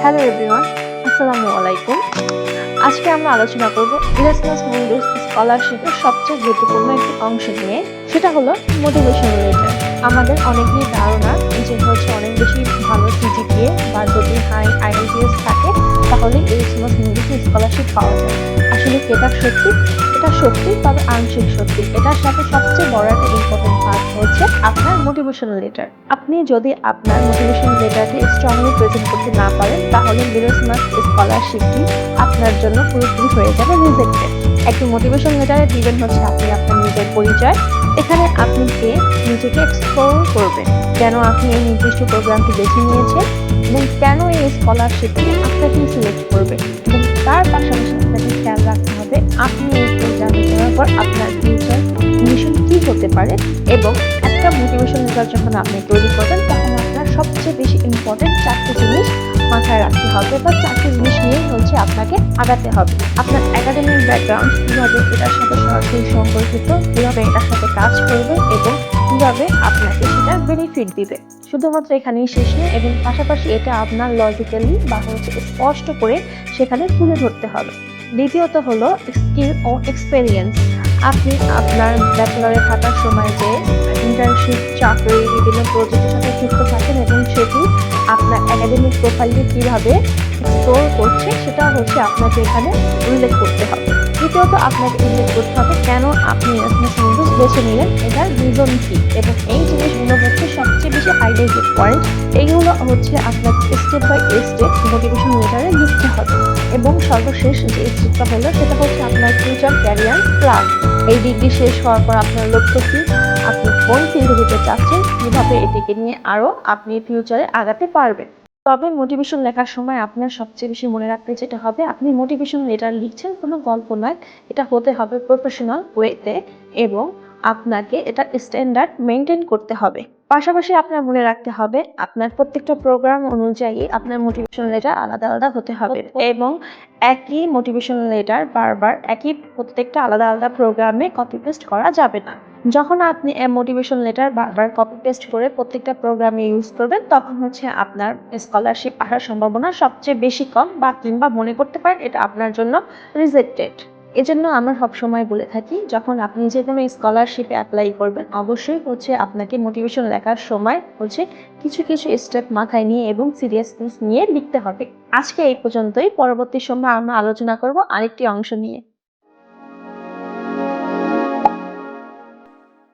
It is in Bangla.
হ্যালো এভরিওয়ান, আসসালামু আলাইকুম। আজকে আমরা আলোচনা করব ইরাসমাস মুন্ডাস স্কলারশিপের সবচেয়ে গুরুত্বপূর্ণ একটি অংশ নিয়ে, সেটা হলো মোটিভেশন লেটার। আমাদের অনেকেরই ধারণা যে অনেক বেশি ভালো সিজিপিএ বা যদি হাই আইএলটিএস থাকে তাহলে ইরাসমাস মুন্ডাস স্কলারশিপ পাওয়া যায়। আসলে এটা সত্যি? এটা সত্যি, তবে আংশিক সত্যি। এটার সাথে সবচেয়ে বড় একটা ইম্পর্টেন্ট পার্ট হচ্ছে আপনার মোটিভেশন লেটার। আপনি যদি আপনার মোটিভেশন লেটারটি স্ট্রংলি প্রেজেন্ট করতে না পারেন তাহলে ইরাসমাস স্কলারশিপটি আপনার জন্য পুরোপুরি হয়ে যাবে রিজেক্টেড। একটি মোটিভেশন লেটারে দিবেন আপনি আপনার নিজের পরিচয়। এখানে আপনি কে নিজেকে এক্সপ্লোর করবেন, কেন আপনি এই নির্দিষ্ট প্রোগ্রামটি বেছে নিয়েছেন এবং কেন এই স্কলারশিপটি আপনাকে সিলেক্ট করবে। এবং তার পাশাপাশি আপনাকে খেয়াল রাখতে হবে আপনি এই প্রোগ্রামে করার পর আপনার ফিউচার মিশন কি হতে পারে। এবং একটা মোটিভেশন লেটার যখন আপনি তৈরি করবেন তখন আপনার সবচেয়ে বেশি ইম্পর্টেন্ট 4টি জিনিস মাথায় রাখতে হবে বা 4টি জিনিস নিয়ে আপনাকে আগাতে হবে। আপনার একাডেমিক ব্যাকগ্রাউন্ড কিভাবে এটার সাথে সরাসরি সম্পর্কিত, কিভাবে এটার সাথে কাজ করবে এবং কিভাবে আপনাকে সেটা বেনিফিট দিবে। শুধুমাত্র এখানেই শেষ নয়, এবং পাশাপাশি এটা আপনার লজিক্যালি বা স্পষ্ট করে সেখানে তুলে ধরতে হবে। দ্বিতীয়ত হলো স্কিল ও এক্সপেরিয়েন্স। আপনি আপনার ব্যাচেলরে থাকার সময় যে ইন্টার্নশিপ, চাকরি, বিভিন্ন প্রজেক্টের সাথে যুক্ত থাকেন এবং সেটি আপনার একাডেমিক প্রোফাইলটি কিভাবে এক্সপ্লোর করছে সেটা আপনাকে এখানে উল্লেখ করতে হবে। তৃতীয়ত আপনাকে উল্লেখ করতে হবে কেন আপনি ইরাসমাস মুন্ডাস বেছে নিলেন, এটার রিজন কি। এবং এই জিনিসগুলো সবচেয়ে বেশি হাইলাইটেড পয়েন্ট। এইগুলো আপনাকে স্টেপ বাই স্টেপ মোটিভেশন লেটারে লিখতে হবে। এবং সর্বশেষ যে স্টেপটা হলো সেটা আপনার ফিউচার ক্যারিয়ার প্ল্যান। এই ডিগ্রি শেষ হওয়ার পর আপনার লক্ষ্য কি, আপনি কোন ফিল্ডে যেতে চাচ্ছেন, কিভাবে এটিকে নিয়ে আরো আপনি ফিউচারে আগাতে পারবেন। তবে মোটিভেশন লেখার সময় আপনার সবচেয়ে বেশি মনে রাখতে যেটা হবে, আপনি মোটিভেশন লেটার লিখছেন কোনো গল্প নয়, এটা হতে হবে প্রফেশনাল ওয়েতে এবং আপনাকে এটা স্ট্যান্ডার্ড মেনটেন করতে হবে। পাশাপাশি আপনার মনে রাখতে হবে আপনার প্রত্যেকটা প্রোগ্রাম অনুযায়ী আপনার মোটিভেশন লেটার আলাদা আলাদা হতে হবে এবং একই মোটিভেশন লেটার বারবার প্রত্যেকটা আলাদা আলাদা প্রোগ্রামে কপি পেস্ট করা যাবে না। যখন আপনি মোটিভেশন লেটার বারবার কপি পেস্ট করে প্রত্যেকটা প্রোগ্রামে ইউজ করবেন তখন আপনার স্কলারশিপ আসার সম্ভাবনা সবচেয়ে বেশি কম, বা কিংবা মনে করতে পারেন এটা আপনার জন্য রিজেক্টেড। এজন্য আমরা সবসময় বলে থাকি যখন আপনি যে কোনো স্কলারশিপে অ্যাপ্লাই করবেন অবশ্যই আপনাকে মোটিভেশন লেখার সময় কিছু কিছু স্টেপ মাথায় নিয়ে এবং সিরিয়াসনেস নিয়ে লিখতে হবে। আজকে এই পর্যন্তই। পরবর্তী সময় আমরা আলোচনা করব আরেকটি অংশ নিয়ে।